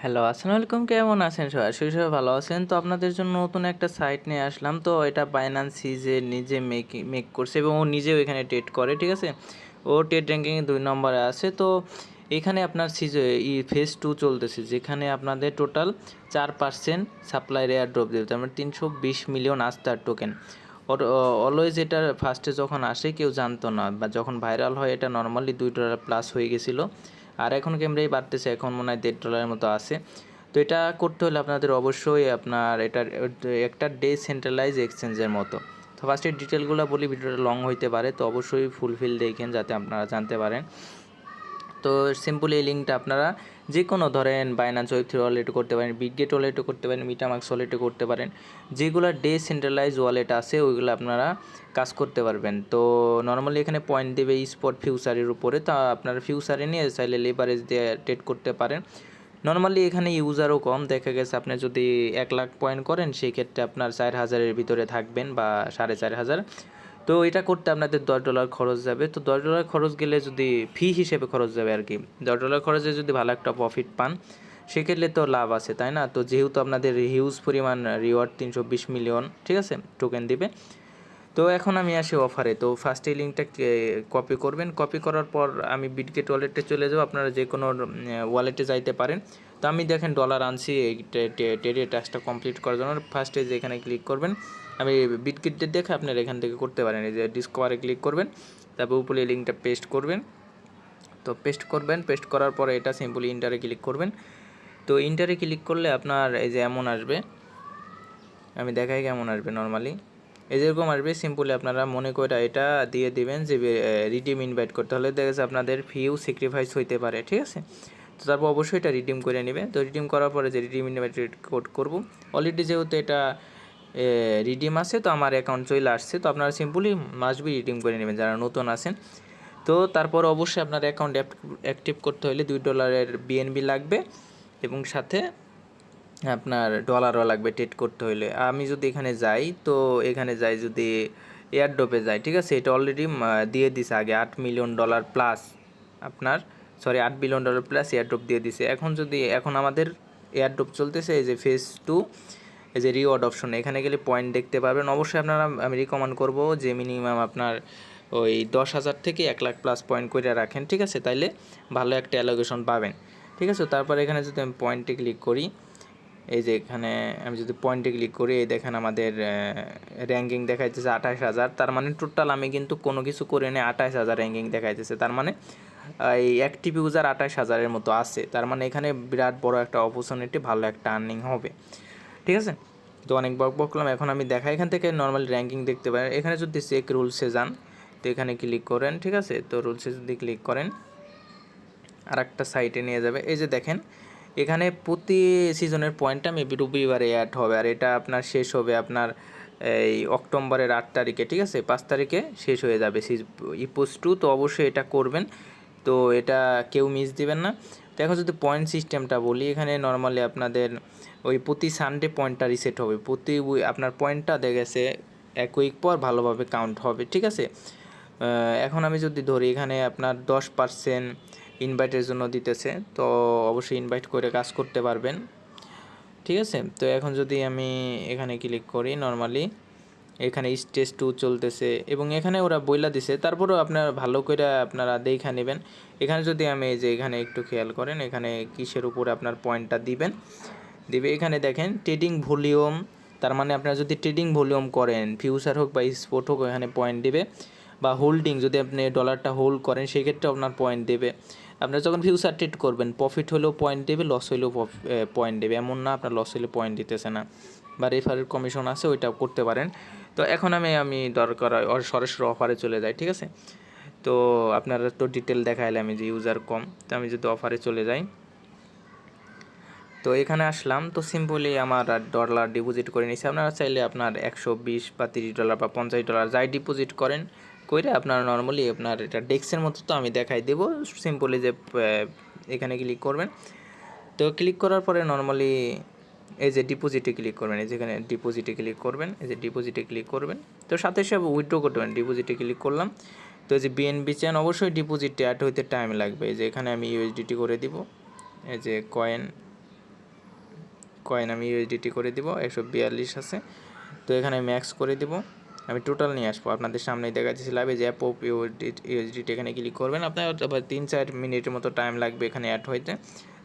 Hello, আসসালামু আলাইকুম। কেমন আছেন সবাই? আশা করি সবাই ভালো আছেন। তো আপনাদের জন্য নতুন একটা সাইট নিয়ে আসলাম। তো এটা Binance যে নিজে মেক করছে এবং ও নিজেও এখানে ট্রেড করে, ঠিক আছে? ও ট্রেড র্যাঙ্কিংয়ে ২ নম্বরে আছে। তো এখানে আপনার ফেজ 2 চলতেছে, যেখানে আপনাদের টোটাল 4% সাপ্লাইর এয়ারড্রপ দেবে। তার মানে ৩২০ মিলিয়ন আস্থার টোকেন। অলওয়েজ এটা ফার্স্টে যখন আসে কেউ জানতো না, বা যখন ভাইরাল হয় এটা নরমালি $2 প্লাস হয়ে গেছিলো। আর এখন ক্যামেরাই বাড়তেছে, এখন মনে হয় $1.5 মতো আছে। তো এটা করতে হলে আপনাদের অবশ্যই আপনার এটার একটা ডেসেন্ট্রালাইজ এক্সচেঞ্জের মতো। তো ফার্স্টে ডিটেলগুলো বলি, ভিডিওটা লং হইতে পারে, তো অবশ্যই ফুলফিল দেখেন যাতে আপনারা জানতে পারেন। তো সিম্পলি এই লিঙ্কটা আপনারা যে কোনো ধরেন বাইন্যান্স ওয়েব3 ওয়ালেটও করতে পারেন, বিটগেট ওয়ালেটও করতে পারেন, মিটামাক্স ওয়ালেটও করতে পারেন। যেগুলো ডেসেন্ট্রালাইজ ওয়ালেট আছে ওইগুলো আপনারা কাজ করতে পারবেন। তো নর্মালি এখানে পয়েন্ট দেবে স্পট ফিউচারের উপরে, তা আপনারা ফিউচারে নিয়ে চাইলে লেভারেজ দিয়ে ট্রেড করতে পারেন। নর্মালি এখানে ইউজারও কম, দেখা গেছে আপনি যদি 1,00,000 পয়েন্ট করেন সেই ক্ষেত্রে আপনার 4,000-এর ভিতরে থাকবেন বা 4,500। তো এটা করতে আপনাদের $10 খরচ যাবে। তো $10 খরচ গেলে যদি ফি হিসেবে খরচ যাবে আর কি, $10 খরচে যদি ভালো একটা প্রফিট পান সেক্ষেত্রে তো লাভ আছে, তাই না? তো যেহেতু আপনাদের হিউজ পরিমাণ রিওয়ার্ড 320 মিলিয়ন, ঠিক আছে, টোকেন দিবে। তো এখন আমি আসি অফারে। তো ফার্স্ট এই লিঙ্কটা কপি করবেন। কপি করার পর আমি বিটগেট ওয়ালেটে চলে যাব, আপনারা যে কোনো ওয়ালেটে যাইতে পারেন। তো আমি দেখেন ডলার আনছি এই ট্রেডের টাস্কটা কমপ্লিট করার জন্য। ফার্স্টে যে এখানে ক্লিক করবেন, আমি বিটগেটে দেখে আপনারা এখান থেকে করতে পারেন। এই যে ডিসকভারে ক্লিক করবেন, তারপর উপরে এই লিঙ্কটা পেস্ট করবেন। তো পেস্ট করবেন, পেস্ট করার পরে এটা সিম্পলি ইন্টারে ক্লিক করবেন। তো ইন্টারে ক্লিক করলে আপনার এই যে এমন আসবে, আমি দেখাই কেমন আসবে। নর্মালি এই যেরকম আসবে, সিম্পলি আপনারা মনে করে এটা দিয়ে দিবেন যে রিডিম ইনভাইট করতে হলে দেখা যাচ্ছে আপনাদের ফিউ স্যাক্রিফাইস হইতে পারে, ঠিক আছে? তো তারপর অবশ্যই এটা রিডিম করে নেবে। তো রিডিম করার পরে যে রিডিম ইনভাইট কোড করবো, অলরেডি যেহেতু এটা রিডিম আছে তো আমার অ্যাকাউন্ট চলে আসছে। তো আপনারা সিম্পলি মাস্ট বি রিডিম করে নেবেন যারা নতুন আছেন। তো তারপর অবশ্যই আপনার অ্যাকাউন্ট অ্যাক্টিভ করতে হলে $2 বিএনবি লাগবে এবং সাথে আপনার ডলারও লাগবে ট্রেড করতে হইলে। আমি যদি এখানে যাই, তো এখানে যাই যদি এয়ারড্রপে যাই, ঠিক আছে, এটা অলরেডি দিয়ে দিছে আগে $8 মিলিয়ন প্লাস আপনার, সরি $8 বিলিয়ন প্লাস এয়ারড্রপ দিয়ে দিছে। এখন আমাদের এয়ারড্রপ চলতেছে এই যে ফেজ 2, এই যে রিওয়ার্ড অপশন, এখানে গেলে পয়েন্ট দেখতে পারবেন। অবশ্যই আপনারা, আমি রিকমেন্ড করবো যে মিনিমাম আপনার ওই 10,000 থেকে 1,00,000 প্লাস পয়েন্ট করে রাখেন, ঠিক আছে, তাইলে ভালো একটা অ্যালোকেশন পাবেন, ঠিক আছে। তারপর এখানে যদি আমি পয়েন্টে ক্লিক করি, এই যে এখানে আমি যদি পয়েন্টে ক্লিক করি, এই দেখেন আমাদের র্যাঙ্কিং দেখাইতেছে 28,000। তার মানে টোটাল আমি কিন্তু কোনো কিছু করে নিয়ে 28,000 র্যাঙ্কিং দেখাইতেছে। তার মানে এই অ্যাক্টিভ ইউজার 28,000-এর মতো আছে। তার মানে এখানে বিরাট বড় একটা অপরচুনিটি, ভালো একটা আর্নিং হবে, ঠিক আছে। তো অনেক বক করলাম, এখন আমি দেখাই এখান থেকে নর্মাল র্যাঙ্কিং দেখতে পারেন। এখানে যদি চেক রুলসে যান, তো এখানে ক্লিক করেন, ঠিক আছে। তো রুলসে যদি ক্লিক করেন আর একটা সাইটে নিয়ে যাবে। এই যে দেখেন এখানে প্রতি সিজনের পয়েন্টটা মেবি রবিবারে অ্যাড হবে, আর এটা আপনার শেষ হবে আপনার এই অক্টোবরের 8 তারিখে, ঠিক আছে। 5 তারিখে শেষ হয়ে যাবে ইপোস 2। তো অবশ্যই এটা করবেন, তো এটা কেউ মিস দিবেন না। তো এখন যদি পয়েন্ট সিস্টেমটা বলি, এখানে নর্মালি আপনাদের ওই প্রতি সানডে পয়েন্টটা রিসেট হবে, আপনার পয়েন্টটা দেখা গেছে 1 উইক পর ভালোভাবে কাউন্ট হবে, ঠিক আছে। এখন আমি যদি ধরি এখানে আপনার 10% ইনভাইটের জন্য দিতেছে, তো অবশ্যই ইনভাইট করে কাজ করতে পারবেন, ঠিক আছে। তো এখন যদি আমি এখানে ক্লিক করি, নর্মালি এখানে স্টেজ 2 চলতেছে এবং এখানে ওরা বইলা দিছে, তারপরেও আপনারা ভালো করে আপনারা দেখে নেবেন। এখানে যদি আমি এই যে এখানে একটু খেয়াল করেন, এখানে কিসের উপরে আপনার পয়েন্টটা দিবে এখানে দেখেন ট্রেডিং ভলিউম। তার মানে আপনারা যদি ট্রেডিং ভলিউম করেন, ফিউচার হোক বা স্পট হোক, এখানে পয়েন্ট দেবে। বা হোল্ডিং, যদি আপনি ডলারটা হোল্ড করেন সেক্ষেত্রে আপনার পয়েন্ট দেবে। আপনারা যখন ফিউচার ট্রেড করবেন, প্রফিট হলেও পয়েন্ট দেবে, লস হলেও পয়েন্ট দেবে। এমন না আপনার লস হলে পয়েন্ট দিতেছে না, বা রেফারের কমিশন আছে, ওইটাও করতে পারেন। তো এখন আমি দরকার হয় সরাসরি অফারে চলে যাই, ঠিক আছে। তো আপনারা তো ডিটেল দেখাইলে আমি যে ইউজার কম, তো আমি যদি অফারে চলে যাই, তো এখানে আসলাম। তো সিম্পলি আমার ডলার ডিপোজিট করে নিয়েছি। আপনারা চাইলে আপনার 120 বা $30 বা $50 যাই ডিপোজিট করেন করে আপনারা নর্মালি আপনার এটা ডেস্কের মতো, তো আমি দেখাই দেবো। সিম্পলি যে এখানে ক্লিক করবেন, তো ক্লিক করার পরে নর্মালি এই যে ডিপোজিটে ক্লিক করবেন, এই যেখানে ডিপোজিটে ক্লিক করবেন, এই যে ডিপোজিটে ক্লিক করবেন, তো সাথে সাথে উইথড্র করতে পারেন। ডিপোজিটে ক্লিক করলাম, তো এই যে বিএনবি চেন, অবশ্যই ডিপোজিটে অ্যাড হইতে টাইম লাগবে। এই যে এখানে আমি ইউএসডিটি করে দিব, এই যে কয়েন কয়েন আমি ইউএসডিটি করে দিব, 142 আছে। তো এখানে ম্যাক্স করে দিব, আমি টোটাল নিয়ে আসবো আপনাদের সামনেই দেখা যাচ্ছে লাইভে যে অ্যাপ অফ ইউএসডিটি এখানে ক্লিক করবেন। আপনার আবার 3-4 মিনিটের মতো টাইম লাগবে এখানে অ্যাড হইতে,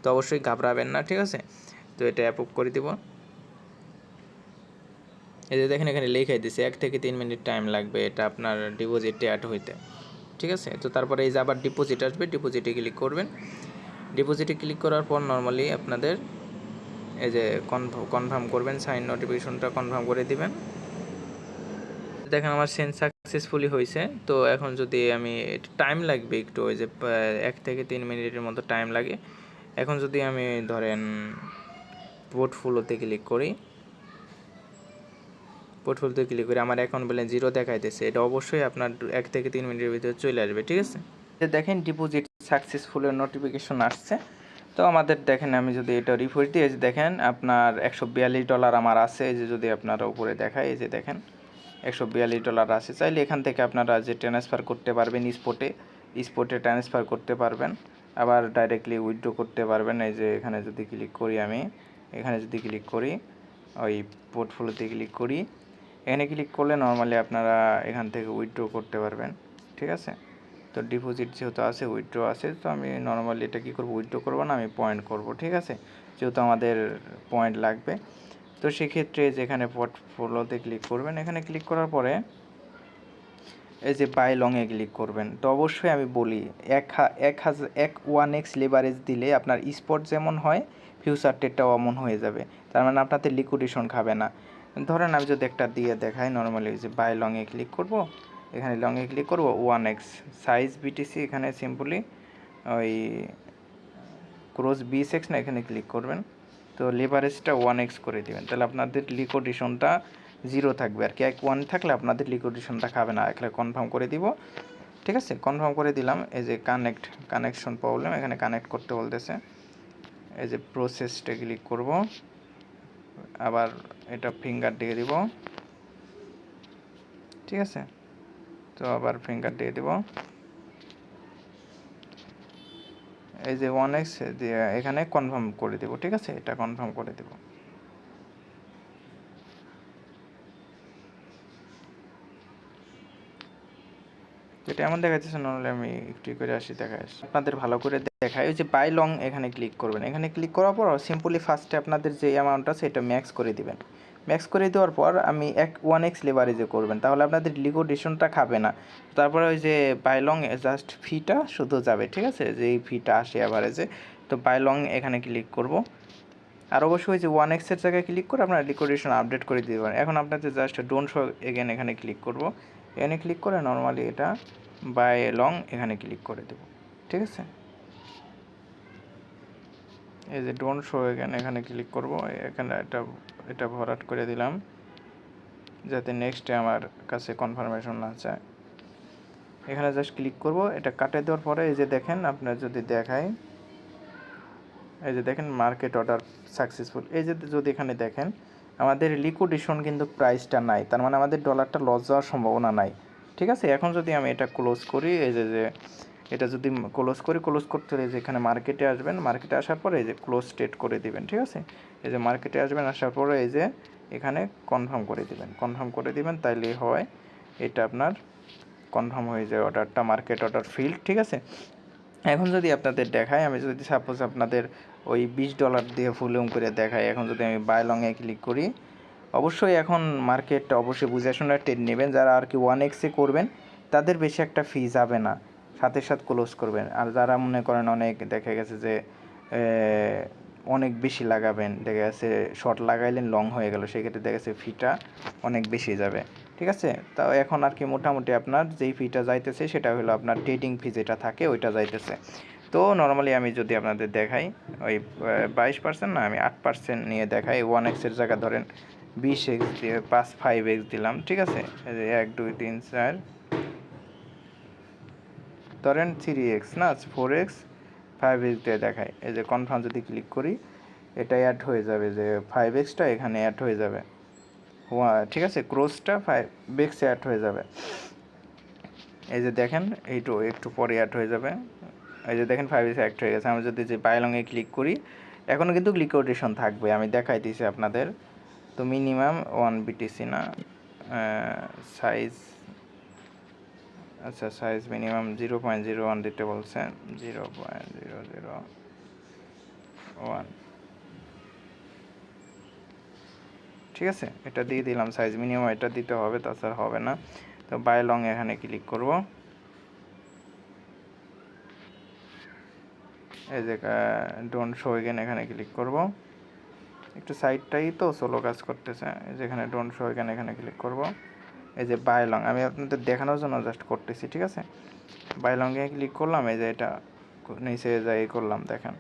তো অবশ্যই ঘাবড়াবেন না, ঠিক আছে। তো এটা অ্যাপ অফ করে দিব। এই যে দেখেন এখানে লেখাই দিছে 1 থেকে 3 মিনিট টাইম লাগবে এটা আপনার ডিপোজিটে অ্যাড হইতে, ঠিক আছে। তো তারপরে এই যে আবার ডিপোজিট আসবে, ডিপোজিটে ক্লিক করবেন। ডিপোজিটে ক্লিক করার পর নর্মালি আপনাদের এই যে কনফার্ম করবেন, সাইন নোটিফিকেশনটা কনফার্ম করে দিবেন। দেখেন আমার সেন্ড সাকসেসফুলি হয়েছে। তো এখন যদি আমি টাইম লাগবে একটু, ওই যে 1 থেকে 3 মিনিটের মতো টাইম লাগে। এখন যদি আমি ধরেন পোর্টফোলিওতে ক্লিক করি, পোর্টফোলিওতে ক্লিক করে আমার অ্যাকাউন্ট ব্যালেন্স 0 দেখাইতেছে, এটা অবশ্যই আপনার 1 থেকে 3 মিনিটের ভিতরে চলে আসবে, ঠিক আছে। দেখেন ডিপোজিট সাকসেসফুলের নোটিফিকেশন আসছে। তো আমাদের দেখেন আমি যদি এটা রিফ্রেশ দিই, এই যে দেখেন আপনার $142 আমার আছে। এই যে যদি আপনারা উপরে দেখায়, এই যে দেখেন $142 আছে। চাইলে এখান থেকে আপনারা যে ট্রান্সফার করতে পারবেন স্পটে ট্রান্সফার করতে পারবেন, আবার ডাইরেক্টলি উইথড্র করতে পারবেন। এই যে এখানে যদি ক্লিক করি, আমি এখানে যদি ক্লিক করি, ওই পোর্টফোলিওতে ক্লিক করি, এখানে ক্লিক করলে নর্মালি আপনারা এখান থেকে উইথড্র করতে পারবেন, ঠিক আছে। তো ডিপোজিট যেহেতু আছে, উইথড্র আছে, তো আমি নর্মালি এটা কী করবো, উইথড্র করবো না, আমি পয়েন্ট করব, ঠিক আছে, যেহেতু আমাদের পয়েন্ট লাগবে। তো সেক্ষেত্রে যেখানে পোর্টফোলিওতে ক্লিক করবেন, এখানে ক্লিক করার পরে এই যে বাই লংয়ে ক্লিক করবেন। তো অবশ্যই আমি বলি 1x লেভারেজ দিলে আপনার স্পট যেমন হয় ফিউচার ট্রেডটাও অমন হয়ে যাবে, তার মানে আপনাদের লিকুইডেশন খাবে না। ধরেন আমি যদি একটা দিয়ে দেখাই, নর্মালি যে বাই লংয়ে ক্লিক করব, এখানে লংয়ে ক্লিক করব 1x সাইজ বিটিসি, এখানে সিম্পলি ওই ক্রস B6 না, এখানে ক্লিক করবেন। তো লেভারেজটা 1x করে দেবেন, তাহলে আপনাদের লিকুইডেশনটা 0 থাকবে আর কি। 1 থাকলে আপনাদের লিকুইডেশনটা খাবে না। এখানে কনফার্ম করে দিব, ঠিক আছে, কনফার্ম করে দিলাম। এই যে কানেকশন প্রবলেম, এখানে কানেক্ট করতে বলতেছে। এই যে প্রসেসটা ক্লিক করব, আবার এটা ফিঙ্গার দিয়ে দিব, ঠিক আছে। তো আবার ফিঙ্গার দিয়ে দিব, এই যে 1x দিয়ে এখানে কনফার্ম করে দেব, ঠিক আছে, এটা কনফার্ম করে দেব। এটা এমন দেখাচ্ছে, নর্মালি আমি একটু করে আসি, দেখাই আপনাদের ভালো করে দেখাই। ওই যে বাই লং এখানে ক্লিক করবেন, এখানে ক্লিক করার পর সিম্পলি ফার্স্টে আপনাদের যে অ্যামাউন্ট আছে এটা ম্যাক্স করে দিবেন। ম্যাক্স করে দেওয়ার পর আমি 1x লেভারেজে করবেন, তাহলে আপনাদের লিকুইডেশনটা খাবে না। তারপরে ওই যে বাই লং জাস্ট ফিটা শুধু যাবে, ঠিক আছে, যে এই ফিটা আসে অ্যাভারেজে। তো বাই লং এখানে ক্লিক করব, আর অবশ্যই ওই যে 1x এর জায়গায় ক্লিক করে আপনার লিকুইডেশন আপডেট করে দিতে পারেন। এখন আপনাদের জাস্ট ডোন্ট শো এগেন এখানে ক্লিক করব, এখানে ক্লিক করে নর্মালি এটা বাই লং এখানে ক্লিক করে দেব, ঠিক আছে। এই যে ডোন্ট শো এগেন এখানে ক্লিক করব, এখানে এটা ভরাট করে দিলাম যাতে নেক্সটে আমার কাছে কনফার্মেশন না চায়। এখানে জাস্ট ক্লিক করব, এটা কাটে দেওয়ার পরে এই যে দেখেন, আপনার যদি দেখায়, এই যে দেখেন মার্কেট অর্ডার সাকসেসফুল। এই যে যদি এখানে দেখেন আমাদের লিকুইডেশন কিন্তু প্রাইসটা নাই, তার মানে আমাদের ডলারটা লস যাওয়ার সম্ভাবনা নাই, ঠিক আছে। এখন যদি আমি এটা ক্লোজ করি, এই যে এটা যদি ক্লোজ করতে হলে যেখানে মার্কেটে আসবেন, মার্কেটে আসার পরে এই যে ক্লোজ স্টেট করে দিবেন, ঠিক আছে। এই যে মার্কেটে আসবেন, আসার পরে এই যে এখানে কনফার্ম করে দিবেন, তাইলে হয় এটা আপনার কনফার্ম হয়ে যায় অর্ডারটা, মার্কেট অর্ডার ফিল্ড, ঠিক আছে। এখন যদি আপনাদের দেখায়, আমি যদি সাপোজ আপনাদের ওই $20 দিয়ে ফুলম করে দেখাই, এখন যদি আমি বাই লংয়ে ক্লিক করি, অবশ্যই এখন মার্কেটটা অবশ্যই বুঝে শুনে ট্রেড নেবেন। যারা আর কি 1x-এ করবেন তাদের বেশি একটা ফি যাবে না, সাথে সাথে ক্লোজ করবেন। আর যারা মনে করেন অনেক দেখা গেছে যে অনেক বেশি লাগাবেন, দেখা গেছে শর্ট লাগাইলেন লং হয়ে গেল, সেক্ষেত্রে দেখা গেছে ফিটা অনেক বেশি যাবে, ঠিক আছে। তাও এখন আর কি মোটামুটি আপনার যেই ফিটা যাইতেছে সেটা হলো আপনার ট্রেডিং ফি যেটা থাকে ওইটা যাইতেছে। তো নর্মালি আমি যদি আপনাদের দেখাই, ওই 22% না, আমি 8% নিয়ে দেখাই। 1x-এর জায়গা ধরেন 20x দিয়ে 5x দিলাম, ঠিক আছে। এই যে 1 2 3 4 ধরেন 3x না 4x 5x দিয়ে দেখাই। এই যে কনফার্ম যদি ক্লিক করি, এটা অ্যাড হয়ে যাবে, যে 5xটা এখানে অ্যাড হয়ে যাবে, ঠিক আছে, ক্রসটা 5x অ্যাড হয়ে যাবে। এই যে দেখেন একটু পরে অ্যাড হয়ে যাবে। এই যে দেখেন 5x অ্যাড হয়ে গেছে। আমি যদি যে বাই লংয়ে ক্লিক করি, এখনও কিন্তু লিকুইডেশন থাকবে, আমি দেখাই দিয়েছি আপনাদের। তো মিনিমাম 1 BTC না, সাইজ, আচ্ছা সাইজ মিনিমাম 0.01 দিতে বলছেন, 0.001, ঠিক আছে, এটা দিয়ে দিলাম সাইজ মিনিমাম, এটা দিতে হবে, তাছাড়া হবে না। তো বাই লং এখানে ক্লিক করব, এই যে ডোন্ট শো এগেন এখানে ক্লিক করব, একটু সাইডটাই তো সোলো কাজ করতেছে, এই যে এখানে ডোন্ট শো এগেন এখানে ক্লিক করব, এই যে বাই লং আমি আপনাদের দেখানোর জন্য জাস্ট করতেছি, ঠিক আছে। বাই লংয়ে ক্লিক করলাম, এই যে এটা নিচে যাই করলাম, দেখেন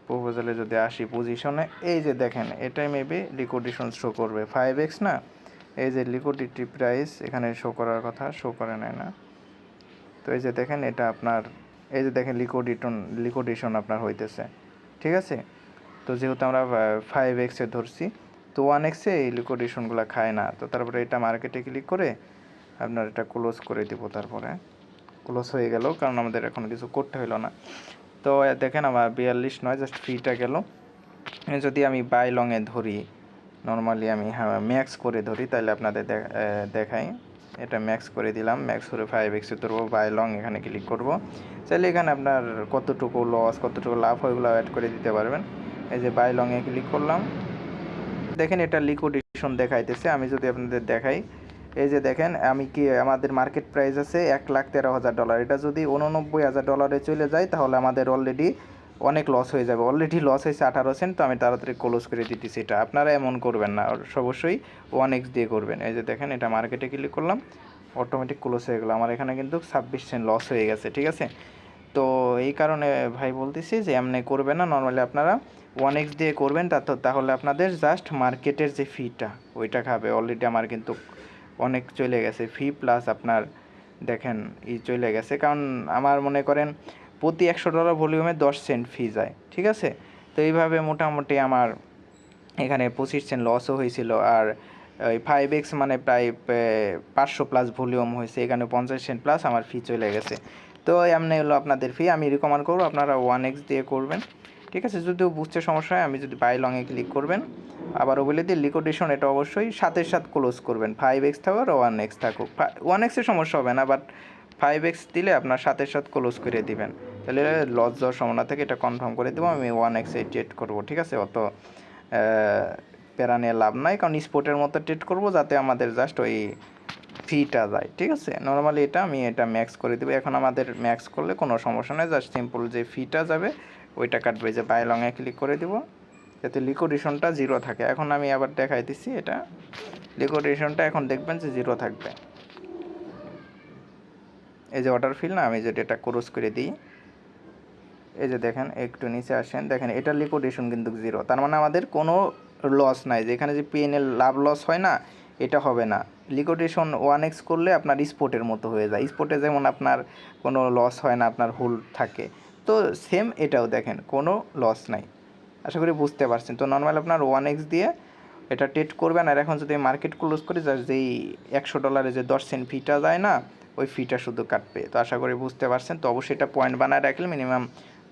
প্রপোজালে যদি আসি পজিশনে, এই যে দেখেন এটাই মেবি লিকুইডেশন শো করবে 5x না, এই যে লিকুইডিটি প্রাইস এখানে শো করার কথা, শো করে নেয় না। তো এই যে দেখেন এটা আপনার, এই যে দেখেন লিকুইডেশন আপনার হইতেছে, ঠিক আছে। তো যেহেতু আমরা 5x-এ ধরছি, তো 1x-এ এই লিকুইডেশনগুলো খায় না। তো তারপরে এটা মার্কেটে ক্লিক করে আপনার এটা ক্লোজ করে দিব, তারপরে ক্লোজ হয়ে গেল, কারণ আমাদের এখন কিছু করতে হইলো না। তো দেখেন আমার 42 নয়, জাস্ট ফিটা গেল। যদি আমি বাই লংয়ে ধরি, নর্মালি আমি ম্যাক্স করে ধরি, তাহলে আপনাদের দেখাই, এটা ম্যাক্স করে দিলাম, ম্যাক্স করে 5x-এ ধরবো, বাই লং এখানে ক্লিক করব। চাইলে এখানে আপনার কতটুকু লস কতটুকু লাভ হয় ওগুলো অ্যাড করে দিতে পারবেন। এই যে বাই লংয়ে ক্লিক করলাম, দেখেন এটা লিকুইডেশন দেখাইতেছে। আমি যদি আপনাদের দেখাই, এই যে দেখেন আমি কি, আমাদের মার্কেট প্রাইস আছে $1,13,000, এটা যদি $89,000 চলে যায় তাহলে আমাদের অলরেডি অনেক লস হয়ে যাবে। অলরেডি লস হয়েছে 18 সেন্ট, তো আমি তাড়াতাড়ি ক্লোজ করে দিতেছি। এটা আপনারা এমন করবেন না, অবশ্যই 1x দিয়ে করবেন। এই যে দেখেন এটা মার্কেটে ক্লিক করলাম, অটোমেটিক ক্লোজ হয়ে গেলো, আমার এখানে কিন্তু 26 সেন্ট লস হয়ে গেছে, ঠিক আছে। তো এই কারণে ভাই বলতেছি যে এমনি করবেন না, নর্মালি আপনারা 1x দিয়ে করবেন, তাহলে আপনাদের জাস্ট মার্কেটের যে ফিটা ওইটা খাবে। অলরেডি আমার কিন্তু অনেক চলে গেছে ফি, প্লাস আপনার দেখেন চলে গেছে, কারণ আমার মনে করেন প্রতি $100 ভলিউমে 10 সেন্ট ফি যায়, ঠিক আছে। তো এইভাবে মোটামুটি আমার এখানে 25 সেন্ট লসও হয়েছিল, আর ওই 5x মানে প্রায় 500+ ভলিউম হয়েছে, এখানে 50 সেন্ট প্লাস আমার ফি চলে গেছে। তো এমনি হলো আপনাদের ফি, আমি রিকমেন্ড করবো আপনারা 1x দিয়ে করবেন, ঠিক আছে। যদিও বুঝতে সমস্যা হয়, আমি যদি বাই লংয়ে ক্লিক করবেন, আবারও বলে দিই লিকুইডেশন এটা অবশ্যই সাথে ক্লোজ করবেন, 5x থাকুক আর 1x থাকুক, 1x-এর সমস্যা হবে না, বাট 5x দিলে আপনার সাথে ক্লোজ করে দিবেন, তাহলে লস যাওয়ার সম্ভাবনা থেকে এটা কনফার্ম করে দেবো। আমি 1x-এ ট্রেড করবো, ঠিক আছে, অত প্যারা নিয়ে লাভ নাই, কারণ স্পোর্টের মতো ট্রেড করবো যাতে আমাদের জাস্ট ওই ফিটা যায়, ঠিক আছে। নর্মালি এটা আমি এটা ম্যাক্স করে দেবো, এখন আমাদের ম্যাক্স করলে কোনো সমস্যা নেই, জাস্ট সিম্পল যে ফিটা যাবে ওইটা কাটবে। যে বাই লংয়ে ক্লিক করে দিব যাতে লিকুইডেশনটা 0 থাকে। এখন আমি আবার দেখাই দিচ্ছি, এটা লিকুইডেশনটা এখন দেখবেন যে 0 থাকবে। এই যে অর্ডার ফিল না, আমি যদি এটা ক্লোজ করে দিই, এই যে দেখেন একটু নিচে আসেন, দেখেন এটা লিকুইডেশন কিন্তু 0, তার মানে আমাদের কোনো লস নাই। যেখানে যে পিএনএল লাভ লস হয় না, এটা হবে না। লিকুইডেশন 1x করলে আপনার স্পোর্টের মতো হয়ে যায়, স্পোর্টে যেমন আপনার কোনো লস হয় না, আপনার হোল্ড থাকে, তো সেম এটাও দেখেন কোনো লস নাই। আশা করি বুঝতে পারছেন। তো নর্মাল আপনার 1x দিয়ে এটা ট্রেড করবেন, আর এখন যদি মার্কেট ক্লোজ করি জাস্ট যেই $100 যে 10 সেন্ট ফিটা যায় না, ওই ফিটা শুধু কাটবে। তো আশা করি বুঝতে পারছেন। তো অবশ্যই এটা পয়েন্ট বানায় রাখলে মিনিমাম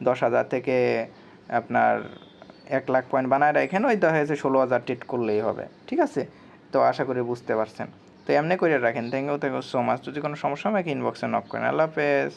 10,000 থেকে আপনার 1,00,000 পয়েন্ট বানায় রাখেন, ওই 16,000 ট্রেড করলেই হবে, ঠিক আছে। তো আশা করি বুঝতে পারছেন। তো এমনি করে রাখেন। Thank you so much. যদি কোনো সমস্যা হয় আমাকে ইনবক্সে নক করেন। আল্লাহ হাফেজ।